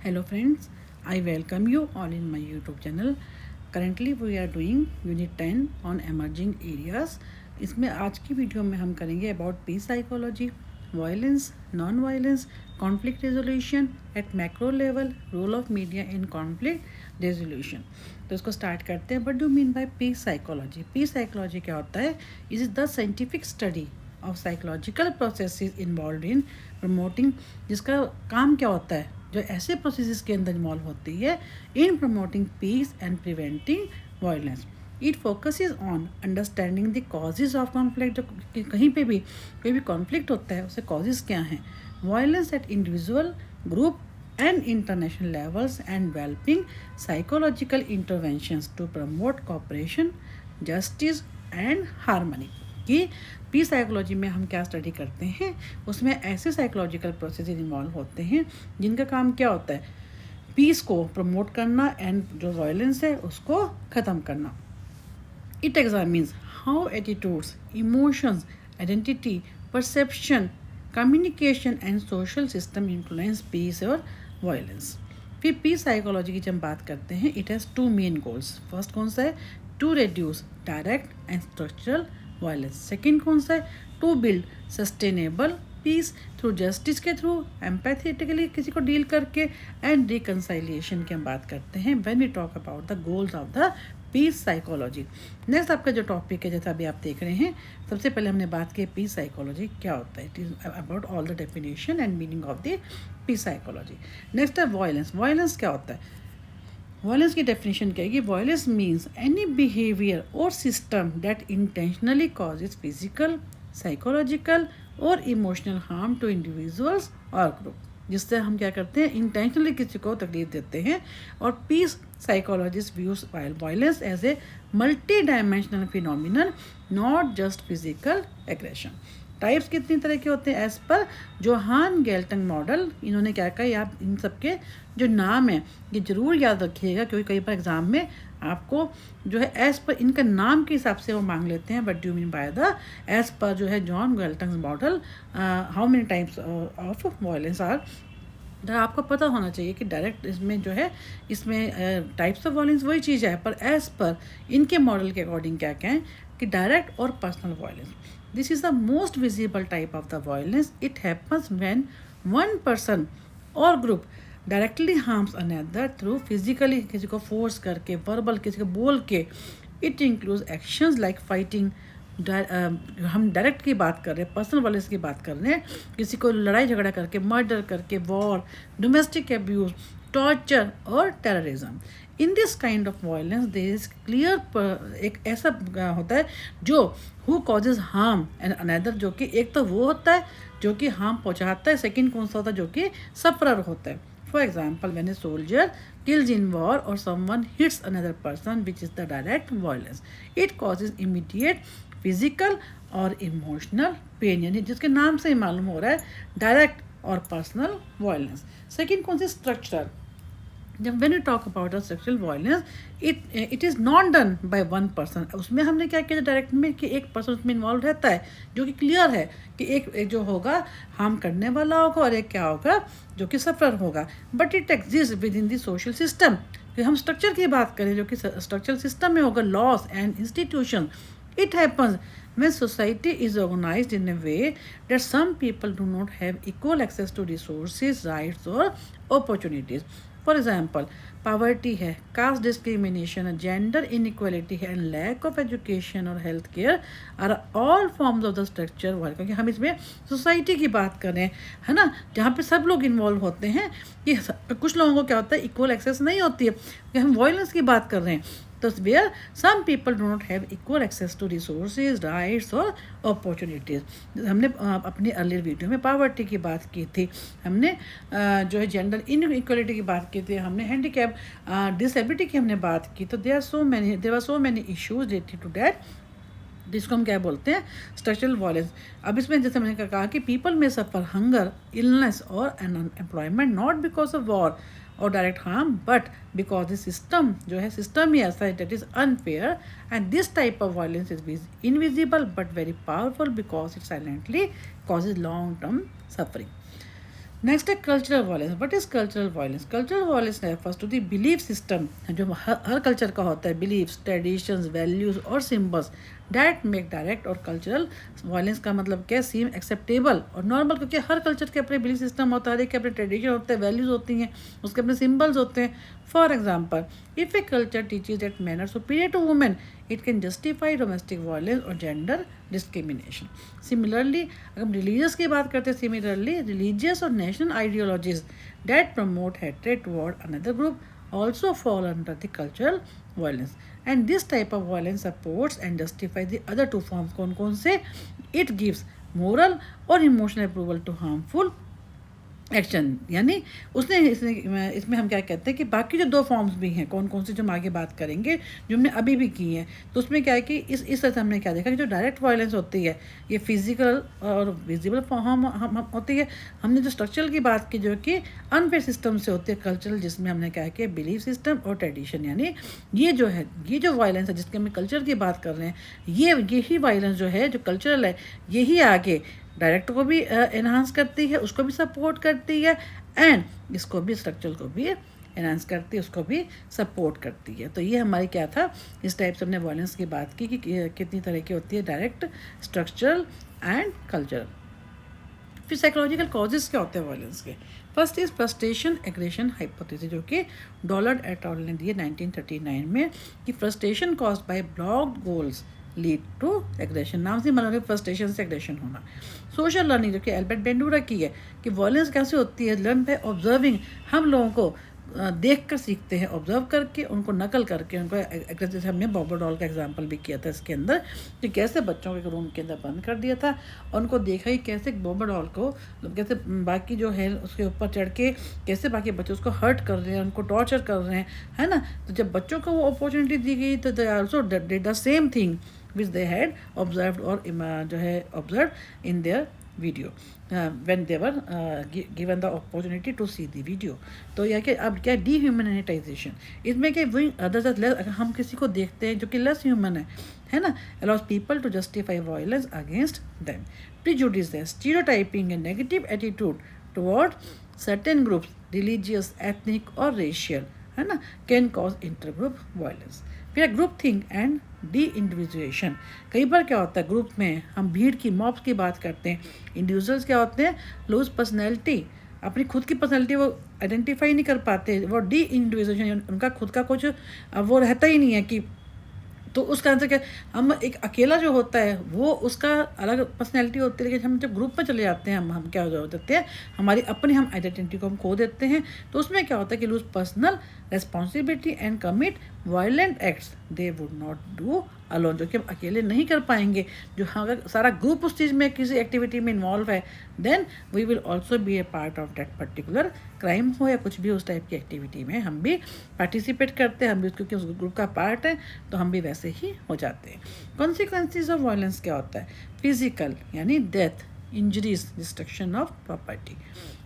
Hello friends, I welcome you all in my YouTube channel. Currently we are doing Unit 10 on emerging areas. इसमें आज की video में हम करेंगे about peace psychology, violence, non violence, conflict resolution at macro level, role of media in conflict resolution. तो इसको start करते हैं. What do mean by peace psychology? Peace psychology क्या होता है? Is the scientific study of psychological processes involved in promoting. जिसका काम क्या होता है, जो ऐसे प्रोसेसेस के अंदर इन्वॉल्व होती है in promoting peace and preventing violence. It focuses on understanding the causes of conflict. जो कहीं पे भी कोई भी कॉन्फ्लिक्ट होता है उसके कॉजेज क्या हैं. Violence eight individual, group and international levels, and developing psychological interventions to promote cooperation, justice and harmony. कि पीस साइकोलॉजी में हम क्या स्टडी करते हैं, उसमें ऐसे साइकोलॉजिकल प्रोसेस इन्वॉल्व होते हैं जिनका काम क्या होता है, पीस को प्रमोट करना एंड जो वायलेंस है उसको ख़त्म करना. It examines how attitudes, emotions, identity, perception, communication and social system influence peace और violence. फिर पीस साइकोलॉजी की जब हम बात करते हैं, it has two main goals. First कौन सा है? To reduce direct and structural violence. Second कौन सा है? To build sustainable peace through justice के थ्रू, एम्पैथेटिकली किसी को डील करके, एंड रिकन्साइलिएशन की हम बात करते हैं when we talk about the goals of the peace psychology. Next आपका जो टॉपिक है, जैसा अभी आप देख रहे हैं, सबसे पहले हमने बात की पीस साइकोलॉजी क्या होता है. It is about all the definition and meaning of the peace psychology. Next है वायलेंस. वायलेंस क्या होता है? वायलेंस की डेफिनेशन क्या है कि वायलेंस मीन्स एनी बिहेवियर और system that intentionally causes physical, psychological और इमोशनल हार्म टू इंडिविजुअल्स और ग्रुप. जिससे हम क्या करते हैं, इंटेंशनली किसी को तकलीफ देते हैं. और peace psychologist views violence as a multi dimensional phenomenal, not just physical aggression. Types कितनी तरह के होते हैं एज पर जोहान गेल्टन मॉडल. इन्होंने क्या कहा, आप इन सबके जो नाम है ये ज़रूर याद रखिएगा, क्योंकि कई बार एग्जाम में आपको जो है एज पर इनका नाम के हिसाब से वो मांग लेते हैं. But do mean by the age पर जो है John Galtung model, how many types of violence are. आपको पता होना चाहिए कि डायरेक्ट इसमें जो है, इसमें टाइप्स ऑफ वायलेंस वही चीज़ है, पर एज पर इनके मॉडल के अकॉर्डिंग क्या क्या है कि डायरेक्ट और personal violence. This is the most visible type of the violence. It happens when one person और group directly harms another through physically, किसी को फोर्स करके, वर्बल किसी को बोल के. It includes actions like fighting. हम डायरेक्ट की बात कर रहे हैं, पर्सनल वायलेंस की बात कर रहे हैं, किसी को लड़ाई झगड़ा करके, मर्डर करके, वॉर, डोमेस्टिक एब्यूज, टॉर्चर और terrorism. In this kind of violence there is clear, एक ऐसा होता है जो who causes harm and another, जो कि एक तो वो होता है जो कि हार्म पहुंचाता है, सेकंड कौन सा होता है जो कि सफरर होता है. For example, when a soldier kills in war or someone hits another person, which is the direct violence, it causes immediate physical और इमोशनल पेन. यानी जिसके नाम से ही मालूम हो रहा है डायरेक्ट और पर्सनल वायलेंस. सेकेंड कौन सी? स्ट्रक्चरल. जब when you talk about the sexual violence, it is not done by one person. उसमें हमने क्या किया डायरेक्ट में कि एक पर्सन उसमें इन्वॉल्व रहता है, जो कि क्लियर है कि एक जो होगा हार्म करने वाला होगा और एक क्या होगा जो कि सफर होगा. But it exist with in the social system. कि हम स्ट्रक्चर की बात करें जो कि स्ट्रक्चरल सिस्टम में होगा, loss and institution. It happens when society is organized in a way that some people do not have equal access to resources, rights or opportunities. For example, poverty है, caste discrimination है, gender inequality है, and lack of education or health care are all forms of the structure. क्योंकि हम इसमें society की बात कर रहे हैं, है ना, जहाँ पे सब लोग इन्वॉल्व होते हैं. कि कुछ लोगों को क्या होता है, इक्वल एक्सेस नहीं होती है, कि हम वायलेंस की बात कर रहे हैं. तो where some people do not have equal access to resources, rights और अपॉर्चुनिटीज़. हमने अपनी अर्लियर वीडियो में पावर्टी की बात की थी, हमने जो है जेंडर इनइक्वलिटी की बात की थी, हमने हैंडीकैप डिसेबिलिटी की हमने बात की. तो there are so many issues related to that, जिसको हम क्या बोलते हैं, स्ट्रक्चरल वायलेंस. अब इसमें जैसे मैंने कहा कि पीपल में सफ़र हंगर, इलनेस और unemployment, not because of war और direct harm, but because the system जो है, सिस्टम ही ऐसा है that is unfair. And this type of violence is invisible but very powerful because it silently causes long term suffering. Next है cultural violence. What is cultural violence? Cultural violence refers to the belief system, जो हर culture का होता है, beliefs, traditions, values और symbols that make direct. और cultural violence का मतलब क्या है? सीम एक्सेप्टेबल और नॉर्मल, क्योंकि हर कल्चर के अपने बिलीफ सिस्टम होता है, हर एक के अपने ट्रेडिशन होते हैं, वैल्यूज होती हैं, उसके अपने सिम्बल्स होते हैं. For example, if a culture teaches that men are superior to women, it can justify domestic violence और जेंडर डिस्क्रिमिनेशन. सिमिलरली अगर हम रिलीजियस की बात करते हैं, सिमिलरली रिलीजियस और national ideologies that promote hatred toward another group also fall under the cultural violence, and this type of violence supports and justifies the other two forms. कौन कौन से? It gives moral or emotional approval to harmful action. यानी उसने इसमें हम क्या कहते हैं कि बाकी जो दो फॉर्म्स भी हैं, कौन कौन से, जो हम आगे बात करेंगे, जो हमने अभी भी की हैं, तो उसमें क्या है कि इस तरह से हमने क्या देखा कि जो डायरेक्ट वायलेंस होती है ये फिजिकल और विजिबल फॉर्म होती है. हमने जो स्ट्रक्चरल की बात की जो कि अनफेयर सिस्टम से होती है, कल्चरल, जिसमें हमने क्या है कि बिलीफ सिस्टम और ट्रेडिशन, यानी ये जो है, ये जो वायलेंस है जिसके हम कल्चर की बात कर रहे हैं, यही वायलेंस जो है, जो कल्चरल है, यही आगे डायरेक्ट को भी एनहांस करती है, उसको भी सपोर्ट करती है, एंड इसको भी, स्ट्रक्चर को भी एनहांस करती है, उसको भी सपोर्ट करती है. तो ये हमारी क्या था, इस टाइप से हमने वायलेंस की बात की कि कितनी तरह की होती है, डायरेक्ट, स्ट्रक्चरल एंड कल्चरल. फिर साइकोलॉजिकल कॉजेज क्या होते हैं वायलेंस के? First is frustration aggression hypothesis, जो कि डॉलर्ड एट ऑल ने दिए 1939 में, कि frustration caused by blocked goals lead to aggression. नाम से मतलब फ्रस्ट्रेशन से एग्रेशन होना. सोशल लर्निंग, जो कि एल्बर्ट बेंडूरा की है, कि वायलेंस कैसे होती है, लर्न बाय ऑब्जर्विंग. हम लोगों को देख कर सीखते हैं, ऑब्जर्व करके, उनको नकल करके, उनको जैसे हमने बॉबो डॉल का एग्जांपल भी किया था इसके अंदर, कि कैसे बच्चों को एक रूम के अंदर बंद कर दिया था और उनको देखा ही कैसे बॉबो डॉल को, कैसे बाकी जो है उसके ऊपर चढ़ के कैसे बाकी बच्चे उसको हर्ट कर रहे हैं, उनको टॉर्चर कर रहे हैं, है ना. तो जब बच्चों को वो अपॉर्चुनिटी दी गई तो they also did the same thing which they had observed और जो है observe in their video when they were given the opportunity to see the video. तो यह कि अब क्या डिह्यूमैनिटाइजेशन, इसमें क्या वही अदर अगर हम किसी को देखते हैं जो कि लेस ह्यूमन है ना, allows people to justify violence against them. Prejudice है, stereotyping and negative attitude toward certain groups, religious, ethnic और racial, है ना, can cause intergroup violence. फिर group think and D individuation. कई बार क्या होता है, ग्रुप में हम भीड़ की, मॉब्स की बात करते हैं. इंडिविजुअल्स क्या होते हैं, लूज पर्सनैलिटी, अपनी खुद की पर्सनैलिटी वो आइडेंटिफाई नहीं कर पाते, वो डी इंडिविजुएशन, उनका खुद का कुछ वो रहता ही नहीं है कि, तो उसका आंसर क्या, हम एक अकेला जो होता है वो उसका अलग पर्सनैलिटी होती है, लेकिन हम जब ग्रुप में चले जाते हैं हम क्या हो जाते हैं, हमारी अपनी हम आइडेंटिटी को हम खो देते हैं. तो उसमें क्या होता है कि lose personal responsibility and commit violent acts they would not do alone, जो कि हम अकेले नहीं कर पाएंगे. जो अगर सारा ग्रुप उस चीज़ में किसी एक्टिविटी में इन्वॉल्व है, then we will also be a part of that particular crime हो या कुछ भी उस टाइप की एक्टिविटी में हम भी पार्टिसिपेट करते हैं, हम भी क्योंकि उस ग्रुप का पार्ट है तो हम भी वैसे ही हो जाते हैं. कॉन्सिक्वेंसेज ऑफ वायलेंस क्या होता है? फिजिकल यानी death, injuries, destruction of property.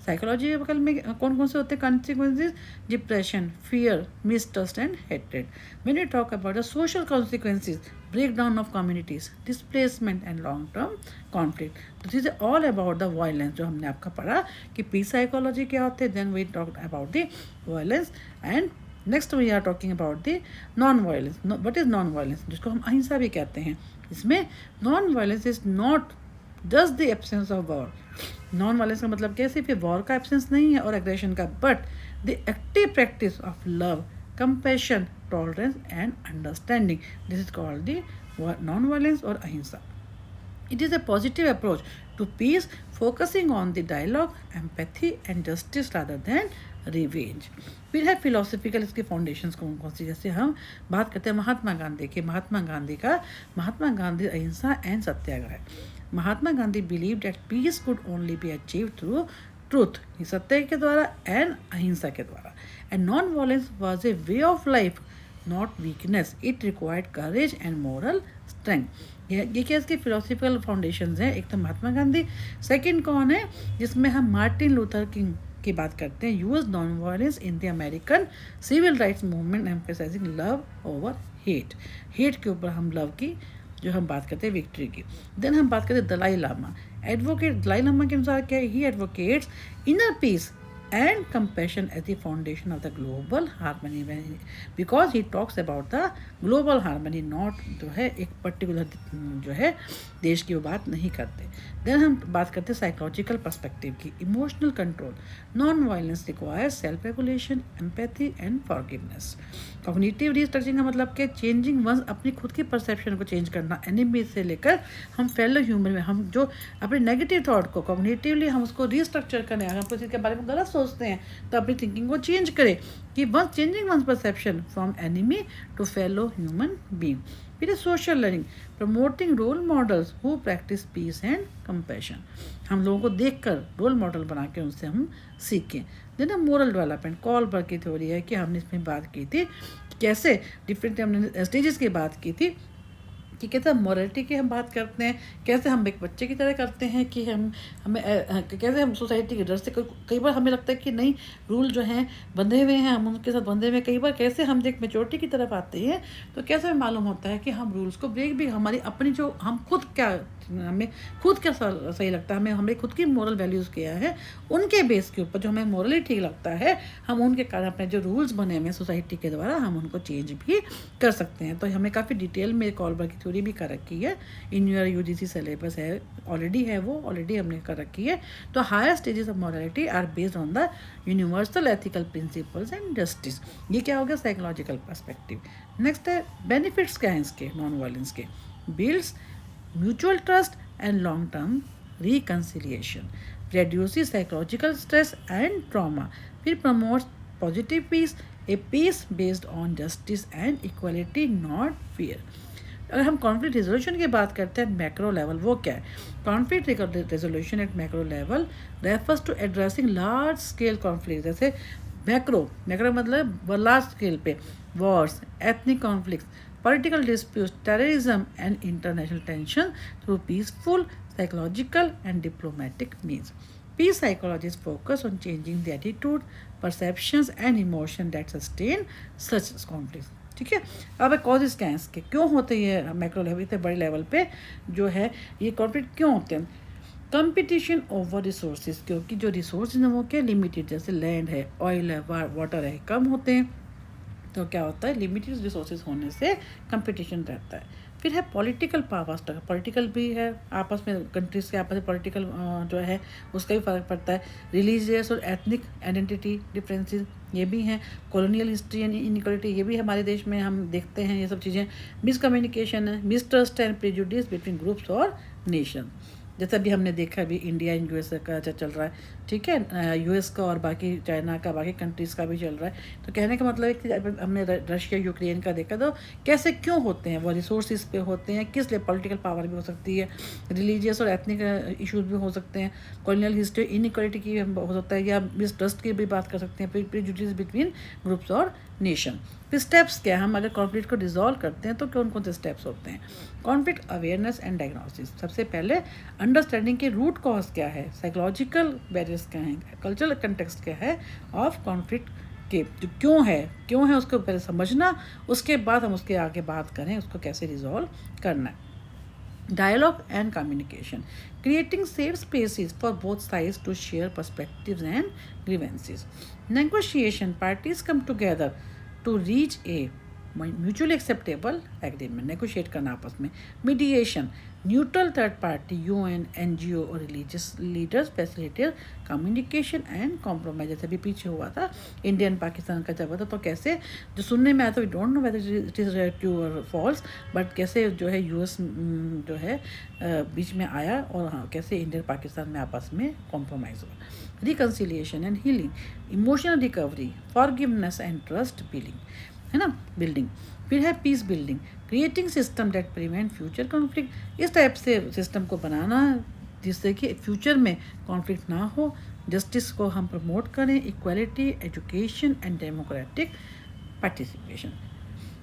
Psychological में कौन कौन से होते हैं consequences? Depression, fear, mistrust and hatred. When we talk about the social consequences, breakdown of communities, displacement and long term conflict. तो this is all about the violence, जो हमने आपका पढ़ा कि पीस साइकोलॉजी क्या होते हैं. Then we talk about the violence and next we are talking about the non violence. What is non violence, जिसको हम अहिंसा भी कहते हैं. इसमें non violence is not just the absence of war. Non violence का मतलब क्या, सिर्फ वॉर का एब्सेंस नहीं है और एग्रेशन का, but the active practice of love, compassion, tolerance and understanding. This is called the non violence और अहिंसा. It is a positive approach to peace, focusing on the dialogue, empathy and justice rather than revenge. फिर है philosophical, इसके foundations कौन कौन सी, जैसे हम बात करते हैं महात्मा गांधी के. Mahatma Gandhi ahimsa and satyagraha. Mahatma Gandhi believe that peace could only be achieve through truth, सत्य के द्वारा एंड अहिंसा के द्वारा. And non violence was a way of life, not weakness. It required courage and moral strength. ये क्या इसके फिलोसफिकल फाउंडेशंस हैं. एक तो महात्मा गांधी, सेकंड कौन है जिसमें हम मार्टिन लूथर किंग की बात करते हैं. Use non violence in the American civil rights movement, emphasizing love over hate. Hate के ऊपर हम लव की जो हम बात करते हैं विक्ट्री की। देन हम बात करते हैं दलाई लामा। दलाई लामा के अनुसार क्या है, ही advocates inner peace and compassion as the foundation of the global harmony, because he talks about the global harmony, not जो है एक पर्टिकुलर जो है देश की वो बात नहीं करते। देन हम बात करते हैं साइकोलॉजिकल पर्सपेक्टिव की। Emotional control, non violence requires self regulation, empathy and forgiveness. Cognitive restructuring का मतलब क्या, चेंजिंग वंस अपनी खुद की परसेप्शन को चेंज करना, एनिमी से लेकर हम फेलो ह्यूमन में हम जो अपने नेगेटिव थॉट को कॉग्निटिवली हम उसको रिस्ट्रक्चर करें। अगर हम किसी के बारे में गलत सोचते हैं तो अपनी थिंकिंग को चेंज करें कि one's changing one's perception from enemy to fellow human being. फिर है social learning, promoting role models who practise peace and compassion. हम लोगों को देखकर रोल मॉडल बना के उनसे हम सीखें। देन मोरल डेवलपमेंट, कॉलबर की थ्योरी है कि हमने इसमें बात की थी कैसे डिफरेंट हमने स्टेजेस की बात की थी कि कैसे हम मॉरलिटी की हम बात करते हैं, कैसे हम एक बच्चे की तरह करते हैं कि हमें कैसे हम सोसाइटी के डर से कई बार हमें लगता है कि नहीं रूल जो हैं बंधे हुए हैं, हम उनके साथ बंधे हुए हैं। कई बार कैसे हम एक मेच्योरिटी की तरफ आते हैं तो कैसे हमें मालूम होता है कि हम रूल्स को ब्रेक भी हमारी अपनी जो हम खुद क्या हमें खुद क्या सही लगता है, हमें खुद की मॉरल वैल्यूज़ क्या है, उनके बेस के ऊपर जो हमें मॉरली ठीक लगता है हम उनके कारण अपने जो रूल्स बने हुए हैं सोसाइटी के द्वारा हम उनको चेंज भी कर सकते हैं। तो हमें काफ़ी डिटेल में कॉलबर की थ्योरी भी कर रखी है, इन योर यूजीसी सिलेबस है ऑलरेडी, है वो ऑलरेडी हमने कर रखी है। तो higher stages of morality are based on the universal ethical principles and justice. ये क्या हो गया साइकोलॉजिकल पर्सपेक्टिव। नेक्स्ट है बेनिफिट्स क्या हैं इसके नॉन वायलेंस के, builds mutual trust and long-term reconciliation, reduces psychological stress and trauma, फिर promotes positive peace, a peace based on justice and equality, not fear। अगर हम कॉन्फ्लिक्ट रेजोल्यूशन की बात करते हैं मैक्रो लेवल, वो क्या है, conflict resolution at macro level refers to addressing large scale conflict. जैसे मैक्रो मतलब लार्ज स्केल पे wars, ethnic conflict, political disputes, terrorism and international tension through peaceful, psychological and diplomatic means. Peace psychologists focus on changing the attitude, perceptions and emotion that sustain such conflicts। ठीक है, अब causes क्या हैं इसके, क्यों होते हैं मैक्रो लेवल इतने बड़े लेवल पे जो है ये कॉन्फ्लिक्ट क्यों होते हैं। कंपटीशन ओवर रिसोर्सेज, क्योंकि जो रिसोर्स हैं वो क्या लिमिटेड, जैसे लैंड है, ऑयल है, वाटर है, कम होते हैं तो क्या होता है लिमिटेड रिसोर्सेज होने से कंपटीशन रहता है। फिर है पॉलिटिकल पावर स्ट्रगल, पॉलिटिकल भी है आपस में कंट्रीज़ के आपस में पॉलिटिकल जो है उसका भी फ़र्क पड़ता है। रिलीजियस और एथनिक आइडेंटिटी डिफरेंसेस ये भी हैं। कॉलोनियल हिस्ट्री एंड इनइक्वालिटी ये भी हमारे देश में हम देखते हैं ये सब चीज़ें। मिसकम्युनिकेशन है, mistrust and prejudice between groups और नेशन, जैसा भी हमने देखा अभी इंडिया एंड यूएस का चल रहा है, ठीक है, यूएस का और बाकी चाइना का बाकी कंट्रीज़ का भी चल रहा है। तो कहने का मतलब है कि हमने रशिया यूक्रेन का देखा तो कैसे क्यों होते हैं वो रिसोर्सेज पे होते हैं, किस लिए पॉलिटिकल पावर भी हो सकती है, रिलीजियस और एथनिक इश्यूज भी हो सकते हैं, कॉलोनियल हिस्ट्री इनइक्वालिटी की हो सकता है, या मिसट्रस्ट की भी बात कर सकते हैं, प्रेजुडिस बिटवीन ग्रुप्स और नेशन। फिर स्टेप्स क्या है, हम अगर कॉन्फ्लिक्ट को डिसॉल्व करते हैं तो कौन कौन से स्टेप्स होते हैं। कॉन्फ्लिक्ट अवेयरनेस एंड डायग्नोसिस, सबसे पहले अंडरस्टैंडिंग के रूट कॉज क्या है, साइकोलॉजिकल बैरियर्स क्या हैं, कल्चरल कंटेक्स्ट क्या है ऑफ कॉन्फ्लिक्ट के, जो क्यों है उसको पहले समझना, उसके बाद हम उसके आगे बात करें उसको कैसे रिजॉल्व करना है। Dialogue and communication, creating safe spaces for both sides to share perspectives and grievances. Negotiation, parties come together to reach a mutually acceptable agreement, negotiate करना आपस में। Mediation, neutral third party UN, NGO और religious leaders facilitate communication and compromise. जैसे भी पीछे हुआ था Indian Pakistan का जब था तो कैसे जो सुनने में आया था, we don't know whether it is true और फॉल्स, बट कैसे जो है यूएस जो है बीच में आया और हाँ कैसे इंडियन पाकिस्तान में आपस में कॉम्प्रोमाइज़ हुआ। Reconciliation and healing, emotional recovery, forgiveness and trust building, है ना, बिल्डिंग। फिर है peace building, creating system that prevent future conflict. इस टाइप से सिस्टम को बनाना जिससे कि फ्यूचर में कॉन्फ्लिक्ट ना हो, जस्टिस को हम प्रमोट करें, equality, education and democratic participation.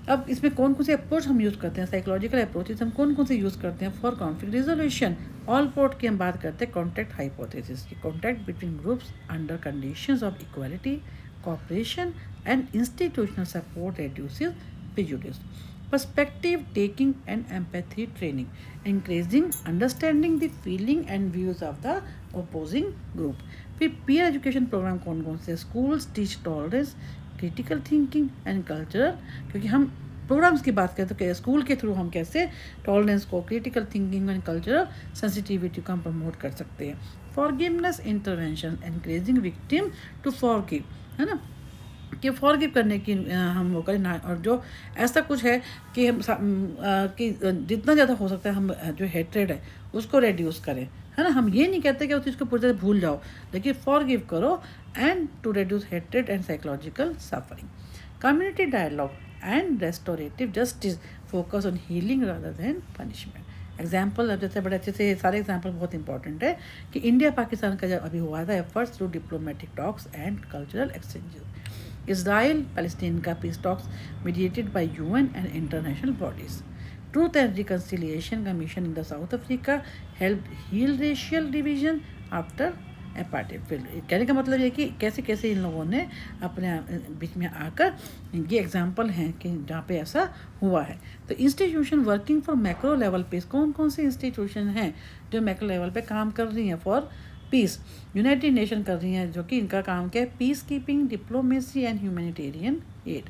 अब इसमें कौन कौन से अप्रोच हम यूज़ करते हैं, साइकोलॉजिकल अप्रोचेस हम कौन कौन से यूज़ करते हैं for conflict resolution. All port की हम बात करते हैं कॉन्टैक्ट हाइपोथेसिस की, contact between groups under conditions of equality, cooperation and institutional support reduces prejudice. perspective taking and empathy training, encouraging understanding the feeling and views of the opposing group. फिर peer education program कौन कौन से? Schools teach tolerance, critical thinking and cultural, क्योंकि हम programmes की बात करें तो स्कूल के थ्रू हम कैसे टॉलरेंस को, critical thinking and cultural sensitivity को हम प्रमोट कर सकते हैं. Forgiveness intervention, encouraging victim to forgive, है ना, कि फॉरगिव करने की हम वो करें ना. और जो ऐसा कुछ है कि हम कि जितना ज़्यादा हो सकता है हम जो हेट्रेड है उसको रिड्यूस करें, है ना. हम ये नहीं कहते कि उस चीज़ को पूरी तरह भूल जाओ, लेकिन फॉरगिव करो and to reduce hatred and psychological suffering. Community dialogue and restorative justice, focus on healing rather than punishment. Example जैसे बड़े अच्छे से सारे एग्जाम्पल बहुत इंपॉर्टेंट है कि इंडिया पाकिस्तान का जब अभी हुआ था efforts through diplomatic talks and cultural exchanges. Israel Palestine का peace talks mediated by UN and international bodies. Truth and reconciliation commission in the South Africa help heal racial division after apartheid. कहने का मतलब ये कि कैसे कैसे इन लोगों ने अपने बीच में आकर, ये एग्जाम्पल हैं कि जहाँ पे ऐसा हुआ है. तो institution working for macro level पे, कौन कौन से इंस्टीट्यूशन हैं जो मैक्रो लेवल पे काम कर रही हैं फॉर पीस? यूनाइटेड नेशन कर रही हैं, जो कि इनका काम क्या है? Peacekeeping, diplomacy and humanitarian aid.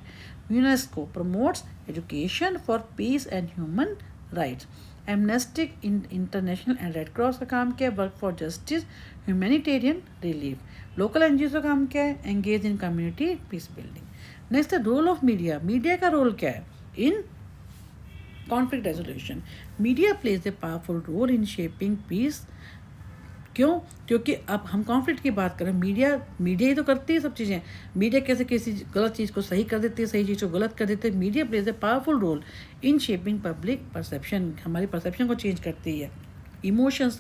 UNESCO promotes education for peace and human rights. Amnesty International and Red Cross का काम क्या है? Work for justice, humanitarian relief. Local NGO का काम क्या है? Engage in community peace building. Next role of media. Media का role क्या है in conflict resolution? Media plays a powerful role in shaping peace. क्यों? क्योंकि अब हम कॉन्फ्लिक्ट की बात करें, मीडिया ही तो करती है सब चीज़ें. मीडिया कैसे किसी गलत चीज़ को सही कर देती है, सही चीज़ को गलत कर देती है. Media plays a powerful role in shaping public perception, हमारी परसेप्शन को चेंज करती है. इमोशंस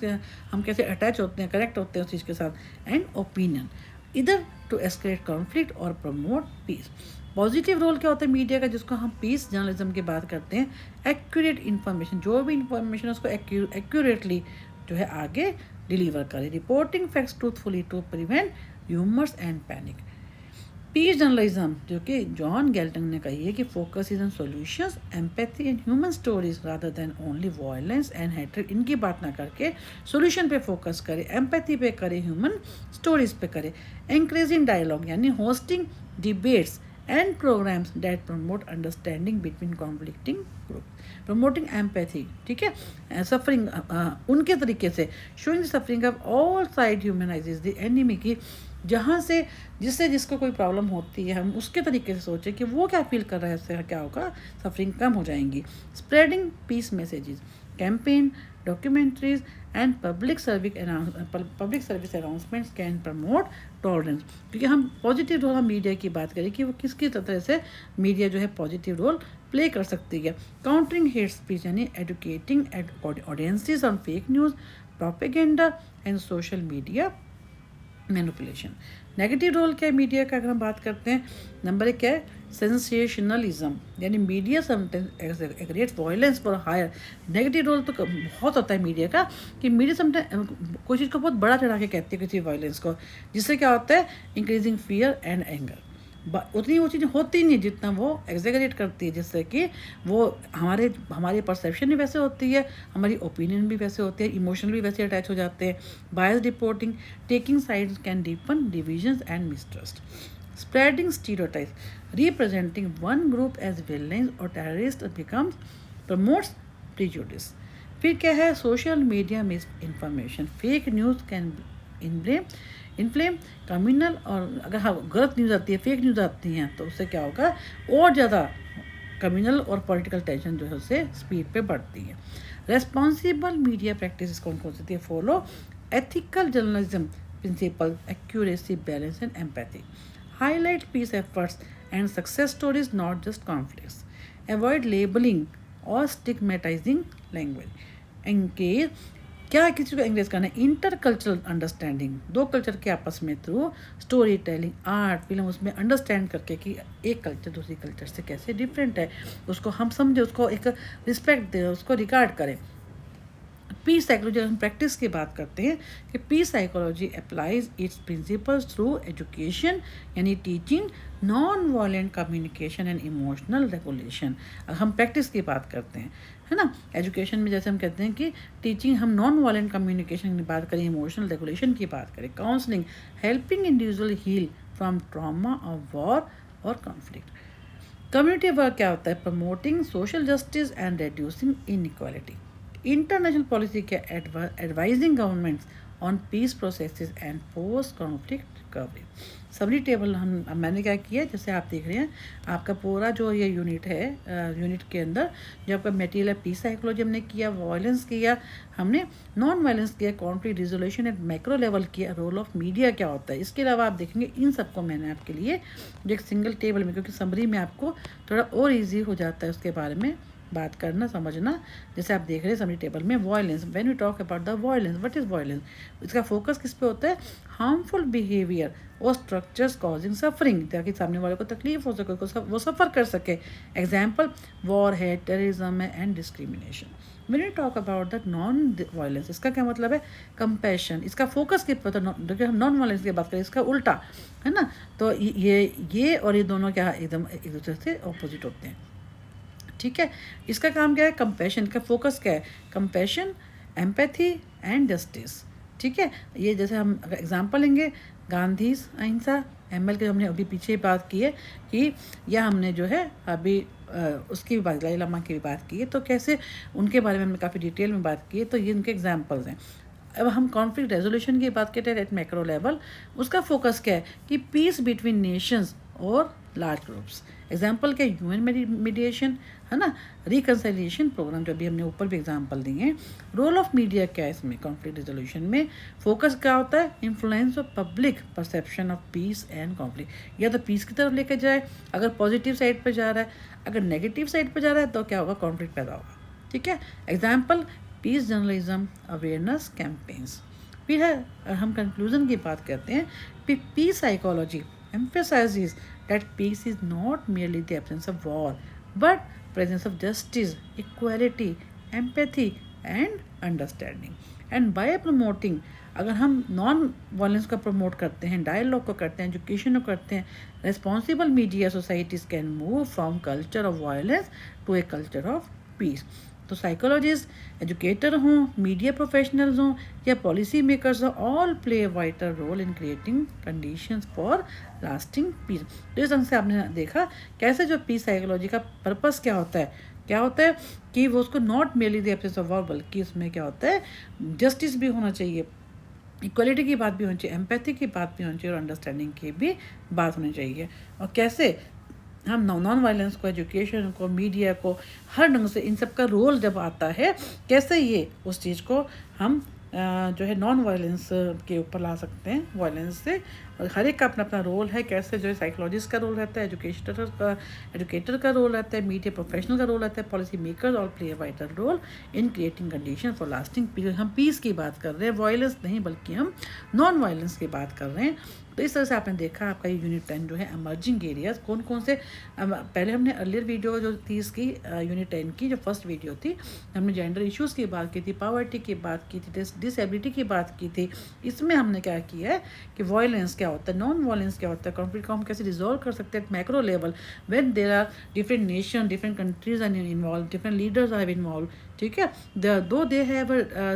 हम कैसे अटैच होते हैं, कनेक्ट होते हैं उस चीज़ के साथ. एंड ओपिनियन इधर टू एस्केलेट कॉन्फ्लिक्ट और प्रमोट पीस. पॉजिटिव रोल क्या होता है मीडिया का, जिसको हम पीस जर्नलिज्म की बात करते हैं? एक्यूरेट इन्फॉर्मेशन, जो भी इंफॉर्मेशन है उसको एक्यूरेटली जो है आगे डिलीवर करें. Reporting facts truthfully to prevent rumours and panic. Peace journalism, जो कि जॉन गैल्टन ने कही है कि focus is on solutions, empathy and human stories rather than only violence and hatred. इनकी बात ना करके सॉल्यूशन पे फोकस करें, एम्पैथी पे करें, ह्यूमन स्टोरीज पे करें. एंकरेजिंग डायलॉग यानी hosting debates and programs that promote understanding between conflicting groups. Promoting empathy, ठीक है, suffering उनके तरीके से. showing the suffering of all side humanizes the enemy, की जहाँ से जिससे जिसको कोई प्रॉब्लम होती है हम उसके तरीके से सोचें कि वो क्या फील कर रहा है, इससे क्या होगा, सफरिंग कम हो जाएंगी. Spreading peace messages, campaign, documentaries and public service announcements can promote tolerance. क्योंकि हम पॉजिटिव रोल, हम मीडिया की बात करें कि वो किसकी तरह से मीडिया जो है पॉजिटिव रोल प्ले कर सकती है. काउंटरिंग हेट स्पीच यानी educating audiences on fake news, propaganda and social media manipulation. Negative role क्या है मीडिया का, अगर हम बात करते हैं, नंबर 1 क्या है? सेंसेशनलिज्म, यानी media sometimes aggravates violence for higher. Negative role तो बहुत होता है मीडिया का कि मीडिया समटाइम कोई चीज़ को बहुत बड़ा चढ़ा के कहती है किसी वायलेंस को, जिससे क्या होता है? Increasing fear and anger. उतनी वो चीज़ें होती नहीं जितना वो एग्जेगरेट करती है, जिससे कि वो हमारी परसेप्शन भी वैसे होती है, हमारी ओपिनियन भी वैसे होती है, इमोशन भी वैसे अटैच हो जाते हैं. Bias reporting, taking sides can deepen divisions and mistrust. Spreading stereotypes, representing one group as villains और टेररिस्ट बिकम्स प्रमोट्स प्रिजुडिस. फिर क्या है? Social media misinformation, fake news can inflame communal. और अगर हाँ गलत न्यूज़ आती है, फेक न्यूज़ आती हैं, तो उससे क्या होगा? और ज़्यादा कम्युनल और पॉलिटिकल टेंशन जो है उससे स्पीड पे बढ़ती है. रेस्पॉन्सिबल मीडिया प्रैक्टिस कौन कौन सी थी? Follow ethical journalism principle, accuracy, balance and empathy. Highlight peace efforts and success stories, not just conflicts. Avoid labelling और स्टिग्मेटाइजिंग लैंग्वेज. एंगेज, क्या किसी को एंगेज करना है? इंटर कल्चरल अंडरस्टैंडिंग, दो कल्चर के आपस में through story telling, art, film, उसमें अंडरस्टैंड करके कि एक कल्चर दूसरी कल्चर से कैसे डिफरेंट है, उसको हम समझे, उसको एक रिस्पेक्ट दें, उसको रिगार्ड करें. पीस साइकोलॉजी हम प्रैक्टिस की बात करते हैं कि peace psychology applies its principles through education यानी teaching, non violent communication and emotional regulation. हम प्रैक्टिस की बात करते हैं, है ना। एजुकेशन में जैसे हम कहते हैं कि टीचिंग, हम नॉन वायलेंट कम्युनिकेशन की बात करें, इमोशनल रेगुलेशन की बात करें, counselling, helping individual heal from trauma of war और कॉन्फ्लिक्ट। कम्युनिटी वर्क क्या होता है? Promoting social justice and reducing inequality. International policy क्या? Advising governments on peace processes and post conflict recovery. Summary table मैंने क्या किया, जैसे आप देख रहे हैं आपका पूरा जो ये यूनिट है, यूनिट के अंदर जो आपका मटेरियल है, पीस साइकोलॉजी हमने किया, वायलेंस किया, हमने नॉन वायलेंस किया, conflict resolution at macro level किया, रोल ऑफ मीडिया क्या होता है। इसके अलावा आप देखेंगे इन सबको मैंने आपके लिए जो एक सिंगल टेबल में, क्योंकि समरी में आपको थोड़ा और ईजी हो जाता है उसके बारे में बात करना, समझना। जैसे आप देख रहे हैं समरी टेबल में violence, when we talk about the violence, what is violence, इसका फोकस किस पे होता है? हार्मफुल बिहेवियर और स्ट्रक्चर्स कॉजिंग सफरिंग, ताकि सामने वाले को तकलीफ हो सके, वो सफ़र कर सके। एग्जाम्पल वॉर है, टेररिज्म है and discrimination. When we talk about the non violence, इसका क्या मतलब है? कंपैशन, इसका फोकस किस पर? देखिए हम नॉन वायलेंस की बात करें, इसका उल्टा है ना। तो ये और ये दोनों क्या एकदम एक दूसरे से ऑपोजिट होते हैं, ठीक है। इसका काम क्या है? कंपैशन का फोकस क्या है? कंपैशन, एम्पैथी एंड जस्टिस, ठीक है। ये जैसे हम एग्जांपल लेंगे, गांधी अहिंसा, एमएल के हमने अभी पीछे बात की है कि यह हमने जो है अभी उसकी भी बात, दलाई लामा की भी बात की है, तो कैसे उनके बारे में हमने काफ़ी डिटेल में बात की है। तो ये उनके एग्जाम्पल्स हैं। अब हम कॉन्फ्लिक्ट रेजोल्यूशन की बात करते हैं एट मैक्रो लेवल, उसका फोकस क्या है? कि पीस बिटवीन नेशंस और लार्ज ग्रुप्स। एग्जाम्पल क्या? यूएन मीडिएशन, है ना, रिकन्सिलिएशन प्रोग्राम, जो अभी हमने ऊपर भी एग्जाम्पल दिए हैं। रोल ऑफ मीडिया क्या है इसमें? कॉन्फ्लिक्ट रेजोल्यूशन में फोकस क्या होता है? Influence of public perception of peace and conflict. या तो पीस की तरफ लेकर जाए अगर पॉजिटिव साइड पर जा रहा है, अगर नेगेटिव साइड पर जा रहा है तो क्या होगा? कॉन्फ्लिक्ट पैदा होगा, ठीक है। Example peace journalism, awareness campaigns. फिर है हम कंक्लूजन की बात करते हैं। Peace psychology emphasizes that peace is not merely the absence of war but presence of justice, equality, empathy and understanding. And by promoting, अगर हम नॉन वायलेंस को प्रमोट करते हैं, डायलॉग को करते हैं, एजुकेशन को करते हैं, responsible media societies can move from culture of violence to a culture of peace. तो साइकोलॉजिस्ट, एजुकेटर हों, मीडिया प्रोफेशनल्स हों या पॉलिसी मेकर्स हों, all play vital role in creating conditions for lasting peace. तो इस ढंग से आपने देखा कैसे जो पीस साइकोलॉजी का पर्पस क्या होता है, क्या होता है कि वो उसको not merely the absence of war, बल्कि उसमें क्या होता है? जस्टिस भी होना चाहिए, इक्वलिटी की बात भी होनी चाहिए, एम्पैथी की बात भी होनी चाहिए और अंडरस्टैंडिंग की भी बात होनी चाहिए। और कैसे हम नॉन वायलेंस को, एजुकेशन को, मीडिया को, हर ढंग से इन सब का रोल जब आता है, कैसे ये उस चीज़ को हम जो है नॉन वायलेंस के ऊपर ला सकते हैं, वायलेंस से। और हर एक का अपना अपना रोल है, कैसे जो है साइकोलॉजिस्ट का रोल रहता है, एजुकेटर का रोल रहता है, मीडिया प्रोफेशनल का रोल रहता है, पॉलिसी मेकर और play vital role in creating condition for lasting peace. हम पीस की बात कर रहे हैं, वायलेंस नहीं, बल्कि हम नॉन वायलेंस की बात कर रहे हैं। तो इस तरह से आपने देखा आपका ये यूनिट 10 जो है एमर्जिंग एरियाज कौन कौन से। पहले हमने अर्लियर वीडियो जो थी इसकी यूनिट 10 की जो फर्स्ट वीडियो थी, हमने जेंडर इश्यूज़ की बात की थी, पॉवर्टी की बात की थी, डिसेबिलिटी की बात की थी। इसमें हमने क्या किया है कि वायलेंस क्या होता है, नॉन वायलेंस क्या होता है, कॉन्फ्लिक्ट को हम कैसे रिजॉल्व कर सकते हैं macro level, when there are different nation, different countries are involved, different leaders are involved, ठीक है। Though they have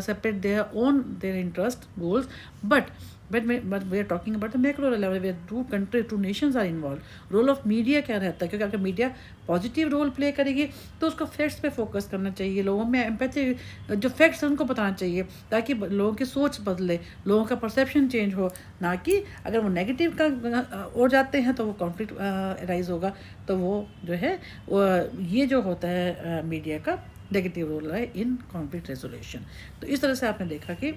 separate their own their interest goals, but we are talking about the macro level where two countries, two nations are involved. Role of media क्या रहता है? क्योंकि अगर media positive role play करेगी तो उसको facts पे focus करना चाहिए, लोगों में एम्पैथी, जो फैक्ट्स हैं उनको बताना चाहिए ताकि लोगों की सोच बदले, लोगों का परसेप्शन चेंज हो, ना कि अगर वो नेगेटिव का हो जाते हैं तो वो कॉन्फ्लिक्ट राइज होगा। तो वो जो है ये जो होता है मीडिया का नेगेटिव रोल है इन कॉन्फ्लिक्ट रेजोल्यूशन। तो इस तरह से आपने देखा कि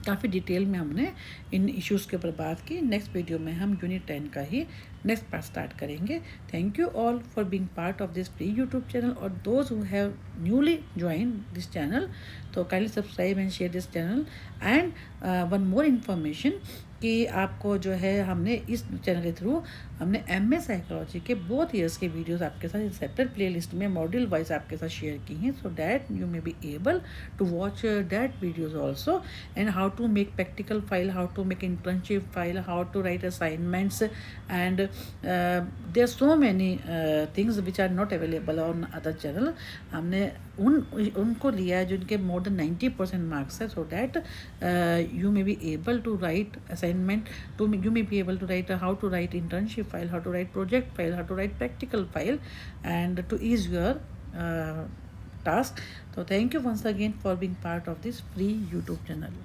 काफ़ी डिटेल में हमने इन इश्यूज़ के ऊपर बात की। नेक्स्ट वीडियो में हम यूनिट 10 का ही नेक्स्ट पार्ट स्टार्ट करेंगे। Thank you all for being part of this free YouTube channel, और those who have newly join this channel, तो kindly subscribe and share this channel. And one more information कि आपको जो है हमने इस channel के थ्रू हमने MA साइकोलॉजी के बोथ ईयर्स के वीडियोस आपके साथ सेपरेट प्लेलिस्ट में मॉड्यूल वाइज आपके साथ शेयर की हैं, so that you may be able to watch that videos also, and how to make practical file, how to make internship file, how to write assignments, and there are so many things which are not available on other channel. हमने उनको लिया है जिनके more than 90% marks है, so that you may be able to write assignment, you may be able to write how to write internship file, how to write project file, how to write practical file, and to ease your task. So thank you once again for being part of this free YouTube channel.